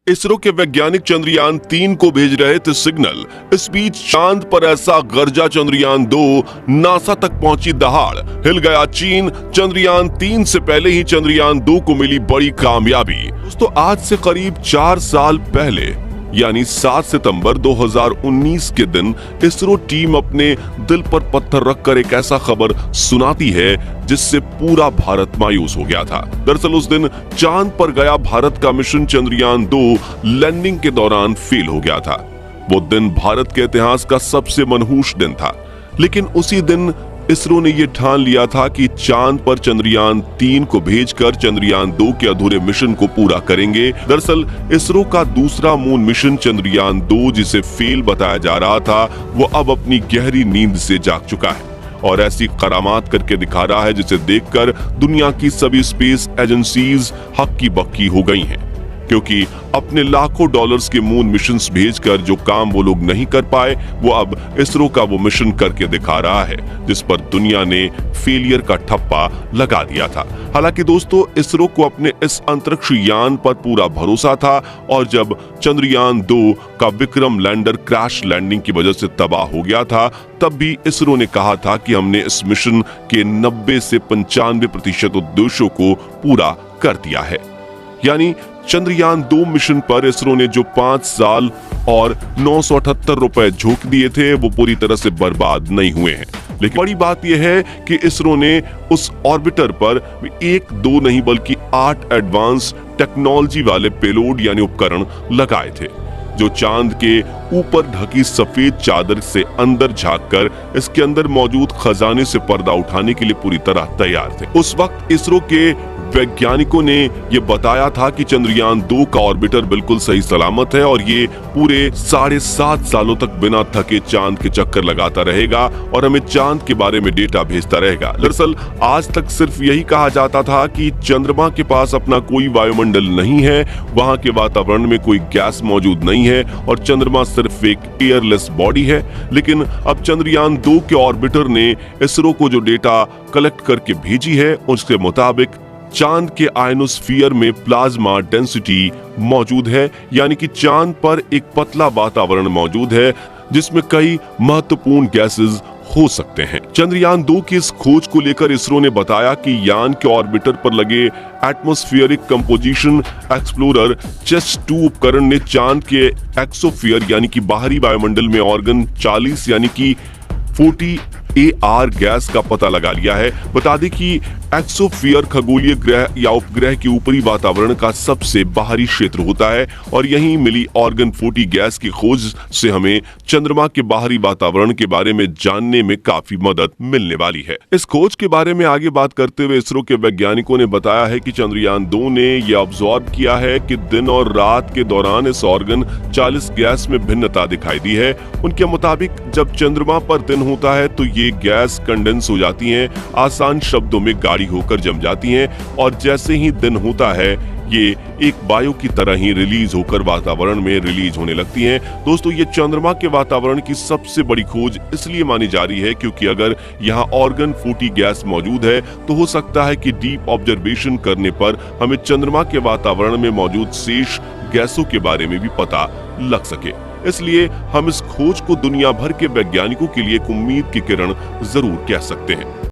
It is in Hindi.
इसरो के वैज्ञानिक चंद्रयान 3 को भेज रहे थे सिग्नल। इस बीच चांद पर ऐसा गरजा चंद्रयान 2, नासा तक पहुंची दहाड़, हिल गया चीन। चंद्रयान 3 से पहले ही चंद्रयान 2 को मिली बड़ी कामयाबी। दोस्तों, आज से करीब 4 साल पहले यानी 7 सितंबर 2019 के दिन इसरो टीम अपने दिल पर पत्थर रखकर एक ऐसा खबर सुनाती है जिससे पूरा भारत मायूस हो गया था। दरअसल उस दिन चांद पर गया भारत का मिशन चंद्रयान 2 लैंडिंग के दौरान फेल हो गया था। वो दिन भारत के इतिहास का सबसे मनहूस दिन था। लेकिन उसी दिन इसरो ने ये ठान लिया था कि चांद पर चंद्रयान 3 को भेजकर चंद्रयान 2 के अधूरे मिशन को पूरा करेंगे। दरअसल इसरो का दूसरा मून मिशन चंद्रयान 2, जिसे फेल बताया जा रहा था, वो अब अपनी गहरी नींद से जाग चुका है और ऐसी करामात करके दिखा रहा है जिसे देखकर दुनिया की सभी स्पेस एजेंसीज हक्की बक्की हो गई हैं, क्योंकि अपने लाखों डॉलर्स के मून मिशंस भेजकर जो काम वो लोग नहीं कर पाए, वो अब इसरो का वो मिशन करके दिखा रहा है जिस पर दुनिया ने फेलियर का ठप्पा लगा दिया था। हालांकि दोस्तों, इसरो को अपने इस अंतरिक्ष यान पर पूरा भरोसा था और जब चंद्रयान 2 का विक्रम लैंडर क्रैश लैंडिंग की वजह से तबाह हो गया था, तब भी इसरो ने कहा था कि हमने इस मिशन के 90 से 95% उद्देश्यों को पूरा कर दिया है। यानी चंद्रयान 2 मिशन पर इसरो ने जो 5 साल और 978 रुपए झोंक दिए थे, वो पूरी तरह से बर्बाद नहीं हुए हैं। लेकिन बड़ी बात यह है कि इसरो ने उस ऑर्बिटर पर 1, 2 नहीं बल्कि 8 एडवांस टेक्नोलॉजी वाले पेलोड यानी उपकरण लगाए थे, जो चांद के ऊपर ढकी सफेद चादर से अंदर झांककर इसके अंदर मौजूद खजाने से पर्दा उठाने के लिए पूरी तरह तैयार थे। उस वक्त इसरो के वैज्ञानिकों ने ये बताया था कि चंद्रयान 2 का ऑर्बिटर बिल्कुल सही सलामत है और ये पूरे 7.5 सालों तक बिना थके चांद के चक्कर लगाता रहेगा और हमें चांद के बारे में डेटा भेजता रहेगा। दरअसल आज तक सिर्फ यही कहा जाता था कि चंद्रमा के पास अपना कोई वायुमंडल नहीं है, वहां के वातावरण में कोई गैस मौजूद नहीं है और चंद्रमा सिर्फ एक एयरलेस बॉडी है। लेकिन अब चंद्रयान 2 के ऑर्बिटर ने इसरो को जो डेटा कलेक्ट करके भेजी है, उसके मुताबिक चांद के आयनोस्फीयर में प्लाज्मा डेंसिटी मौजूद है, यानी कि चांद पर एक पतला वातावरण मौजूद है जिसमें कई महत्वपूर्ण गैसेस हो सकते हैं। चंद्रयान 2 की इस खोज को लेकर इसरो ने बताया कि यान के ऑर्बिटर पर लगे एटमॉस्फेरिक कंपोजिशन एक्सप्लोरर CHESS-2 उपकरण ने चांद के एक्सोस्फीयर यानी कि बाहरी वायुमंडल में ऑर्गन 40 यानी कि 40 AR गैस का पता लगा लिया है। बता दें कि एक्सोस्फीयर खगोलीय ग्रह या उपग्रह के ऊपरी वातावरण का सबसे बाहरी क्षेत्र होता है और यहीं मिली ऑर्गन 40 गैस की खोज से हमें चंद्रमा के बाहरी वातावरण के बारे में जानने में काफी मदद मिलने वाली है। इस खोज के बारे में आगे बात करते हुए इसरो के वैज्ञानिकों ने बताया है कि चंद्रयान 2 ने यह ऑब्जर्व किया है कि दिन और रात के दौरान इस ऑर्गन 40 गैस में भिन्नता दिखाई दी है। उनके मुताबिक जब चंद्रमा पर दिन होता है तो ये गैस कंडेंस हो जाती हैं, आसान शब्दों में गाढ़ी होकर जम जाती हैं और जैसे ही दिन होता है ये एक वायु की तरह ही रिलीज होकर वातावरण में रिलीज होने लगती हैं। दोस्तों, ये चंद्रमा के वातावरण की सबसे बड़ी खोज इसलिए मानी जा रही है क्योंकि अगर यहाँ ऑर्गन 40 गैस मौजूद है तो हो सकता है कि डीप ऑब्जर्वेशन करने पर हमें चंद्रमा के वातावरण में मौजूद शेष गैसों के बारे में भी पता लग सके। इसलिए हम इस खोज को दुनिया भर के वैज्ञानिकों के लिए एक उम्मीद की किरण जरूर कह सकते हैं।